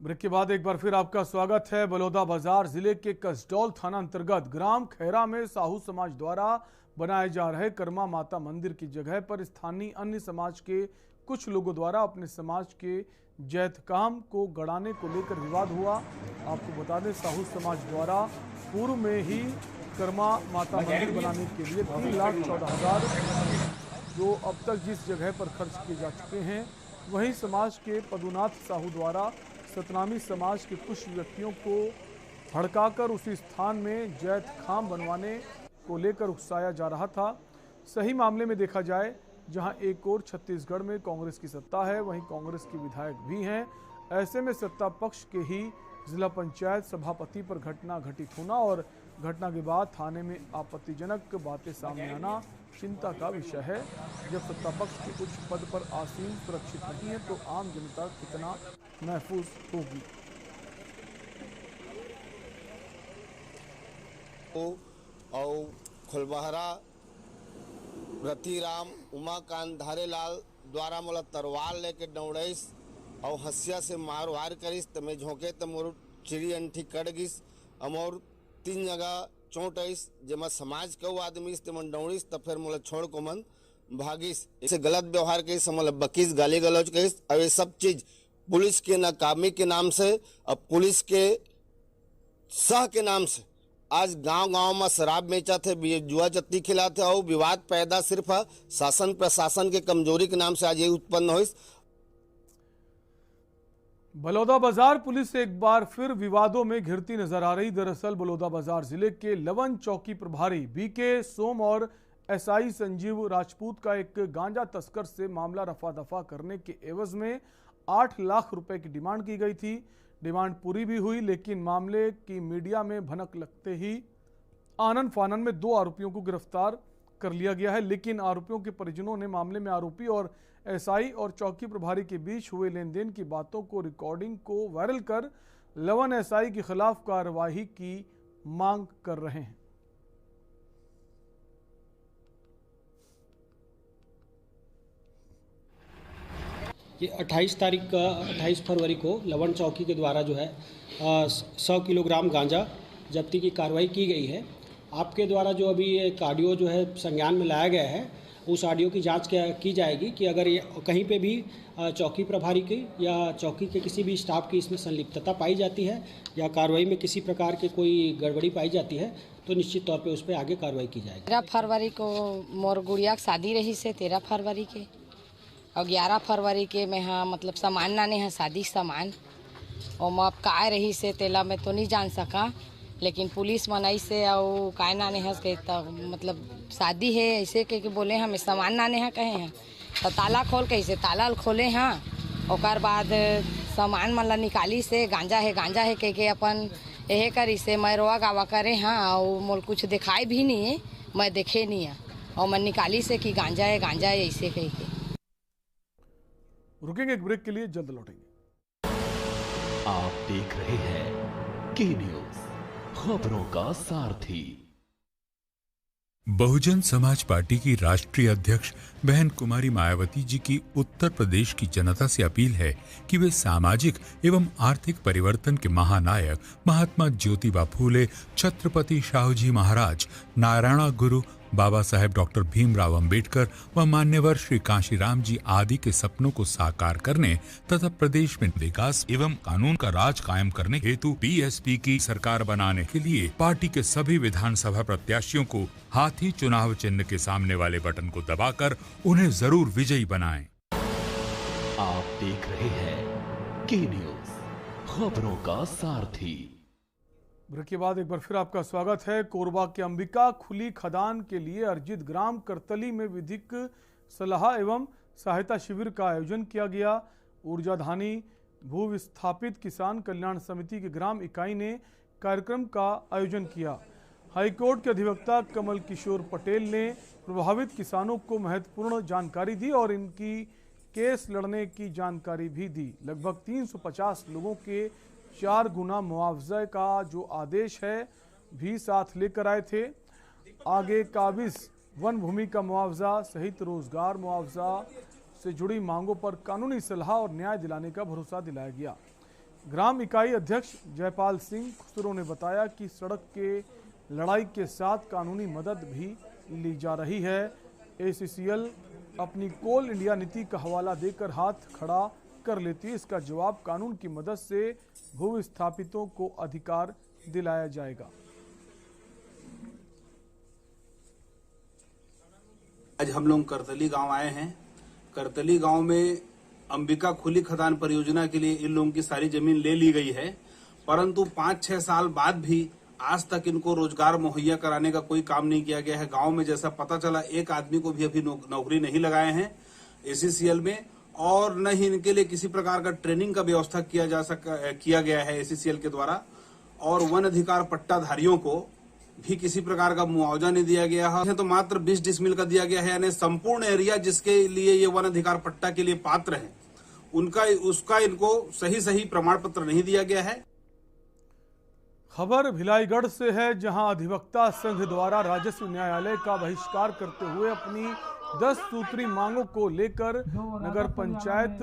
Break के बाद एक बार फिर आपका स्वागत है। बलौदाबाजार जिले के कसडौल थाना अंतर्गत ग्राम खैरा में साहू समाज द्वारा बनाए जा रहे कर्मा माता मंदिर की जगह पर स्थानीय अन्य समाज के कुछ लोगों द्वारा अपने समाज के जैतकाम को गड़ाने को लेकर विवाद हुआ। आपको बता दें, साहू समाज द्वारा पूर्व में ही कर्मा माता मंदिर बनाने के लिए 3,14,000 जो अब तक जिस जगह पर खर्च किए जा चुके हैं, वहीं समाज के पदुनाथ साहू द्वारा सतनामी समाज के कुछ व्यक्तियों को भड़काकर उसी स्थान में जैत खाम बनवाने को लेकर उकसाया जा रहा था। सही मामले में देखा जाए, जहां एक और छत्तीसगढ़ में कांग्रेस की सत्ता है, वहीं कांग्रेस के विधायक भी हैं। ऐसे में सत्ता पक्ष के ही जिला पंचायत सभापति पर घटना घटित होना और घटना के बाद थाने में आपत्तिजनक बातें सामने आना चिंता का विषय है। जब सत्ता पक्ष के उच्च पद पर आसीन सुरक्षित नहीं है तो आम जनता कितना महफूज होगी। और खुलबहरा रतिराम उमाकांत धारेलाल द्वारा मोला तरवार लेके दौड़ाइस और हसिया से मार वार करिस तो मैं झोंके तो मोर चिड़ी अंठी कट गिस। और 3 जगह चोट आइस, जेमा समाज के आदमी ते मन दौड़िस तो फिर मोला छोड़ को मन भागिस। इसे गलत व्यवहार करिस, मोला बकीस गाली गलौज करिस। और ये सब चीज पुलिस के नाकामी के नाम से और पुलिस के सह के नाम से आज गांव-गांव में शराब बेचा थे, जुआ चत्ती खिलाते और विवाद पैदा सिर्फ शासन प्रशासन के कमजोरी के नाम से आज ये उत्पन्न हुई। बलौदाबाजार पुलिस एक बार फिर विवादों में घिरती नजर आ रही। दरअसल बलौदाबाजार जिले के लवन चौकी प्रभारी बीके सोम और एसआई संजीव राजपूत का एक गांजा तस्कर से मामला रफा दफा करने के एवज में 8 लाख रुपए की डिमांड की गई थी। डिमांड पूरी भी हुई, लेकिन मामले की मीडिया में भनक लगते ही आनन फानन में 2 आरोपियों को गिरफ्तार कर लिया गया है। लेकिन आरोपियों के परिजनों ने मामले में आरोपी और एसआई और चौकी प्रभारी के बीच हुए लेन देन की बातों को रिकॉर्डिंग को वायरल कर लवन एसआई के खिलाफ कार्रवाई की मांग कर रहे हैं। ये 28 फरवरी को लवन चौकी के द्वारा जो है 100 किलोग्राम गांजा जब्ती की कार्रवाई की गई है। आपके द्वारा जो अभी एक ऑडियो जो है संज्ञान में लाया गया है, उस ऑडियो की जांच की जाएगी कि अगर ये कहीं पे भी चौकी प्रभारी की या चौकी के किसी भी स्टाफ की इसमें संलिप्तता पाई जाती है या कार्रवाई में किसी प्रकार के कोई गड़बड़ी पाई जाती है तो निश्चित तौर पे उस पर आगे कार्रवाई की जाएगी। 13 फरवरी को मोर गुड़िया की शादी रही से 13 फरवरी के और 11 फरवरी के में हाँ मतलब सामान नाने हैं शादी सामान और मैं अब काय रही से तेला में तो नहीं जान सका, लेकिन पुलिस मनाई से और काय नाने हंस के मतलब शादी है ऐसे के बोले हमें सामान नाने हैं कहे हैं तो ताला खोल के ऐसे ताला खोले हैं। और बाद सामान मतलब निकाली से गांजा है के अपन यह करी से मैं रोआ गावा करे हाँ और मोल कुछ दिखाई भी नहीं है, मैं देखे नहीं है और मैं निकाली से कि गांजा है ऐसे कह के। रुकेंगे एक ब्रेक के लिए, जल्द लौटेंगे। आप देख रहे हैं के न्यूज, खबरों का सारथी। बहुजन समाज पार्टी की राष्ट्रीय अध्यक्ष बहन कुमारी मायावती जी की उत्तर प्रदेश की जनता से अपील है कि वे सामाजिक एवं आर्थिक परिवर्तन के महानायक महात्मा ज्योतिबा फूले, छत्रपति शाहूजी महाराज, नारायण गुरु बाबा साहेब डॉक्टर भीमराव अंबेडकर व मान्यवर श्री कांशीराम जी आदि के सपनों को साकार करने तथा प्रदेश में विकास एवं कानून का राज कायम करने हेतु बीएसपी की सरकार बनाने के लिए पार्टी के सभी विधानसभा प्रत्याशियों को हाथी चुनाव चिन्ह के सामने वाले बटन को दबाकर उन्हें जरूर विजयी बनाएं। आप देख रहे हैं के न्यूज, खबरों का सारथी। ब्रेक के बाद एक बार फिर आपका स्वागत है। कोरबा के अंबिका खुली खदान के लिए अर्जित ग्राम करतली में विधिक सलाह एवं सहायता शिविर का आयोजन किया गया। ऊर्जाधानी भू विस्थापित किसान कल्याण समिति की ग्राम इकाई ने कार्यक्रम का आयोजन किया। हाईकोर्ट के अधिवक्ता कमल किशोर पटेल ने प्रभावित किसानों को महत्वपूर्ण जानकारी दी और इनकी केस लड़ने की जानकारी भी दी। लगभग 350 लोगों के 4 गुना मुआवजे का जो आदेश है भी साथ लेकर आए थे। आगे काबिज वन भूमि का मुआवजा सहित रोजगार मुआवजा से जुड़ी मांगों पर कानूनी सलाह और न्याय दिलाने का भरोसा दिलाया गया। ग्राम इकाई अध्यक्ष जयपाल सिंह खुसरो ने बताया कि सड़क के लड़ाई के साथ कानूनी मदद भी ली जा रही है। ACCL अपनी कोल इंडिया नीति का हवाला देकर हाथ खड़ा कर लेती है। इसका जवाब कानून की मदद से भू विस्थापितों को अधिकार दिलाया जाएगा। आज हम लोग करतली गांव आए हैं। करतली गांव में अंबिका खुली खदान परियोजना के लिए इन लोगों की सारी जमीन ले ली गई है, परंतु 5-6 साल बाद भी आज तक इनको रोजगार मुहैया कराने का कोई काम नहीं किया गया है। गांव में जैसा पता चला, एक आदमी को भी अभी नौकरी नहीं लगाए हैं ACCL में, और न ही इनके लिए किसी प्रकार का ट्रेनिंग का व्यवस्था किया गया है ACCL के द्वारा। और वन अधिकार पट्टाधारियों को भी किसी प्रकार का मुआवजा नहीं दिया गया है। तो मात्र 20 डिसमिल का दिया गया है, यानी संपूर्ण एरिया जिसके लिए ये वन अधिकार पट्टा के लिए पात्र है उसका इनको सही प्रमाण पत्र नहीं दिया गया है। खबर भिलाईगढ़ से है, जहां अधिवक्ता संघ द्वारा राजस्व न्यायालय का बहिष्कार करते हुए अपनी 10 सूत्री मांगों को लेकर नगर पंचायत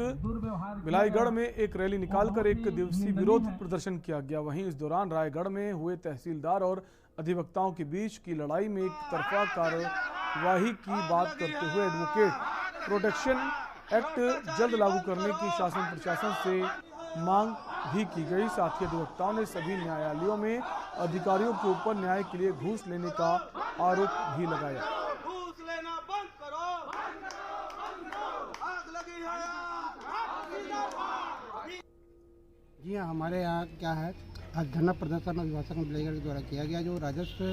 भिलाईगढ़ में एक रैली निकालकर एक दिवसीय विरोध प्रदर्शन किया गया। वहीं इस दौरान रायगढ़ में हुए तहसीलदार और अधिवक्ताओं के बीच की लड़ाई में एक तरफा कार्यवाही की बात करते हुए एडवोकेट प्रोटेक्शन एक्ट जल्द लागू करने की शासन प्रशासन से मांग भी की गई। साथ ही अधिवक्ताओं ने सभी न्यायालयों में अधिकारियों के ऊपर न्याय के लिए घूस लेने का आरोप भी लगाया। जी हाँ, हमारे यहाँ क्या है, आज धरना प्रदर्शन अभिभाषक भिलाईगढ़ के द्वारा किया गया, जो राजस्व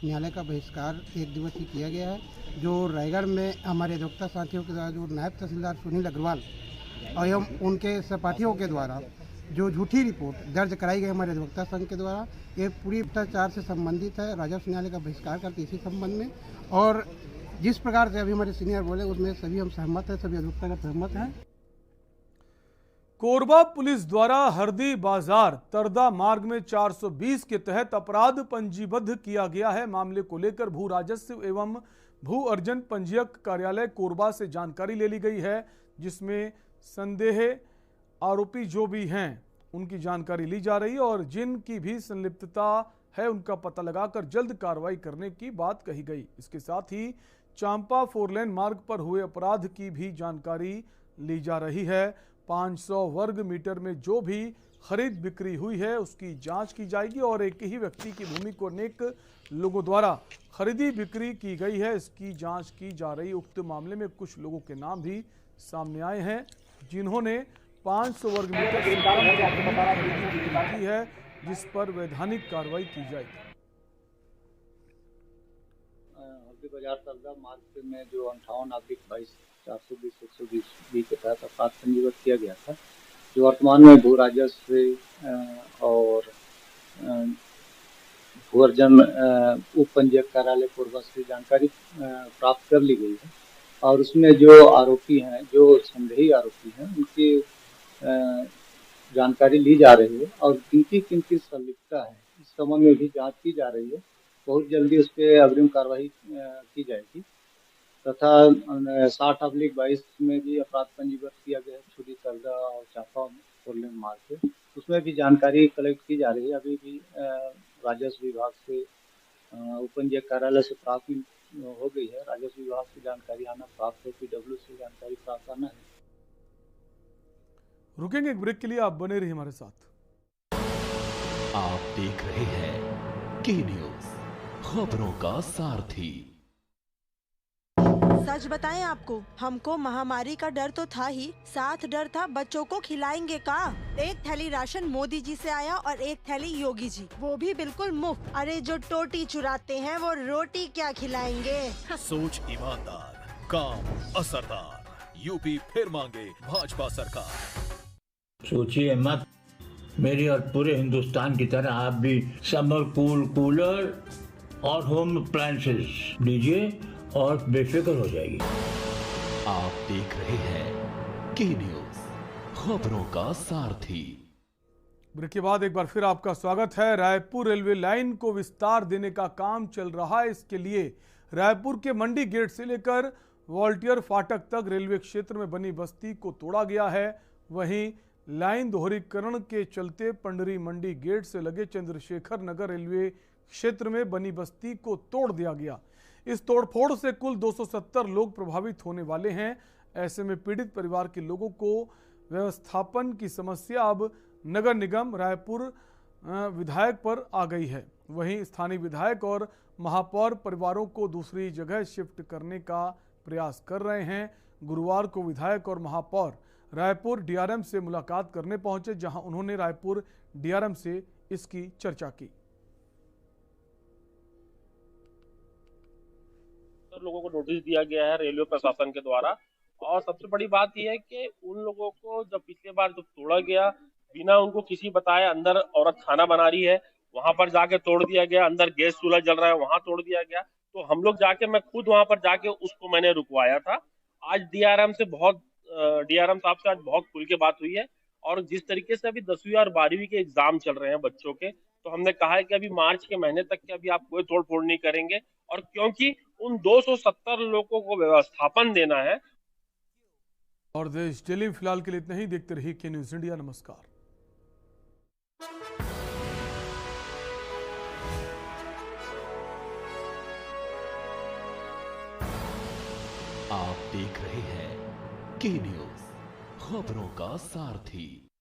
न्यायालय का बहिष्कार 1 दिवसीय किया गया है। जो रायगढ़ में हमारे अधिवक्ता साथियों के द्वारा जो नायब तहसीलदार सुनील अग्रवाल एवं उनके सहपाठियों के द्वारा जो झूठी रिपोर्ट दर्ज कराई गई हमारे अधिवक्ता संघ के द्वारा, ये पूरी भ्रष्टाचार से संबंधित है। राजस्व न्यायालय का बहिष्कार करते इसी संबंध में, और जिस प्रकार से अभी हमारे सीनियर बोले उसमें सभी हम सहमत हैं, सभी अधिवक्ता सहमत हैं। कोरबा पुलिस द्वारा हरदी बाजार तरदा मार्ग में 420 के तहत अपराध पंजीबद्ध किया गया है। मामले को लेकर भू राजस्व एवं भू अर्जन पंजीयक कार्यालय कोरबा से जानकारी ले ली गई है, जिसमें संदेह आरोपी जो भी हैं उनकी जानकारी ली जा रही है और जिनकी भी संलिप्तता है उनका पता लगाकर जल्द कार्रवाई करने की बात कही गई। इसके साथ ही चांपा 4 लेन मार्ग पर हुए अपराध की भी जानकारी ली जा रही है। 500 वर्ग मीटर में जो भी खरीद बिक्री हुई है उसकी जांच की जाएगी और एक ही व्यक्ति की भूमि को अनेक लोगों द्वारा खरीदी बिक्री की गई है, इसकी जांच की जा रही। उक्त मामले में कुछ लोगों के नाम भी सामने आए हैं जिन्होंने 500 वर्ग मीटर से खरीदी बिक्री की है, जिस पर वैधानिक कार्रवाई की जाएगी। हरदी बाजार तरदा मार्ग में जो 58/22/420/120 के तहत अपराध पंजीबद्ध किया गया था, जो वर्तमान में भू राजस्व और भू अर्जन उप पंजीयक कार्यालय कोरबा से जानकारी प्राप्त कर ली गई है। और उसमें जो आरोपी हैं, जो संदेही आरोपी हैं, उनकी जानकारी ली जा रही है और किनकी संलिप्तता है इस संबंध में भी जांच की जा रही है। बहुत जल्दी उस पर अग्रिम कार्रवाई की जाएगी। तथा 60/22 में भी अपराध पंजीबद्ध किया गया है, छुरी तरदा और चापा 4 लेन मार्ग पे, उसमें भी जानकारी कलेक्ट की जा रही है। अभी भी राजस्व विभाग से उपपंजीयक कार्यालय से प्राप्त हो गई है, राजस्व विभाग से जानकारी आना प्राप्त है, PW से जानकारी प्राप्त आना है। रुकेंगे एक ब्रेक के लिए, आप बने रहिए हमारे साथ। आप देख रहे हैं के न्यूज, खबरों का सारथी। सच बताएं आपको, हमको महामारी का डर तो था ही, साथ डर था बच्चों को खिलाएंगे का। एक थैली राशन मोदी जी से आया और एक थैली योगी जी, वो भी बिल्कुल मुफ्त। अरे जो टोटी चुराते हैं वो रोटी क्या खिलाएंगे। सोच ईमानदार, काम असरदार, यूपी फिर मांगे भाजपा सरकार। सोचिए मत, मेरी और पूरे हिंदुस्तान की तरह आप भी समर कूलर और होम अप्लायंसेस लीजिए और बेफिक्र हो जाएगी। आप देख रहे हैं के न्यूज, खबरों का सारथी। ब्रेक के बाद एक बार फिर आपका स्वागत है। रायपुर रेलवे लाइन को विस्तार देने का काम चल रहा है। इसके लिए रायपुर के मंडी गेट से लेकर वॉल्टियर फाटक तक रेलवे क्षेत्र में बनी बस्ती को तोड़ा गया है। वहीं लाइन दोहरीकरण के चलते पंडरी मंडी गेट से लगे चंद्रशेखर नगर रेलवे क्षेत्र में बनी बस्ती को तोड़ दिया गया। इस तोड़फोड़ से कुल 270 लोग प्रभावित होने वाले हैं। ऐसे में पीड़ित परिवार के लोगों को व्यवस्थापन की समस्या अब नगर निगम रायपुर विधायक पर आ गई है। वहीं स्थानीय विधायक और महापौर परिवारों को दूसरी जगह शिफ्ट करने का प्रयास कर रहे हैं। गुरुवार को विधायक और महापौर रायपुर डीआरएम से मुलाकात करने पहुंचे, जहां उन्होंने रायपुर डीआरएम से इसकी चर्चा की। लोगों को नोटिस दिया गया है रेलवे प्रशासन के द्वारा, और सबसे बड़ी बात यह है कि उन लोगों को जब पिछले बार जब तोड़ा गया बिना उनको किसी बताए, अंदर औरत खाना बना रही है वहां पर जाके तोड़ दिया गया, अंदर गैस चूल्हा जल रहा है वहां तोड़ दिया गया। तो हम लोग जाके, मैं खुद वहां पर जाके उसको मैंने रुकवाया था। आज डीआरएम साहब से आज बहुत खुल के बात हुई है, और जिस तरीके से अभी 10वीं और 12वीं के एग्जाम चल रहे हैं बच्चों के, तो हमने कहा है कि अभी मार्च के महीने तक के अभी आप कोई तोड़ फोड़ नहीं करेंगे, और क्योंकि उन 270 लोगों को व्यवस्थापन देना है। और देश डेली फिलहाल के लिए इतना ही। देखते रहिए के न्यूज इंडिया। नमस्कार। आप देख रहे हैं के न्यूज, खबरों का सारथी।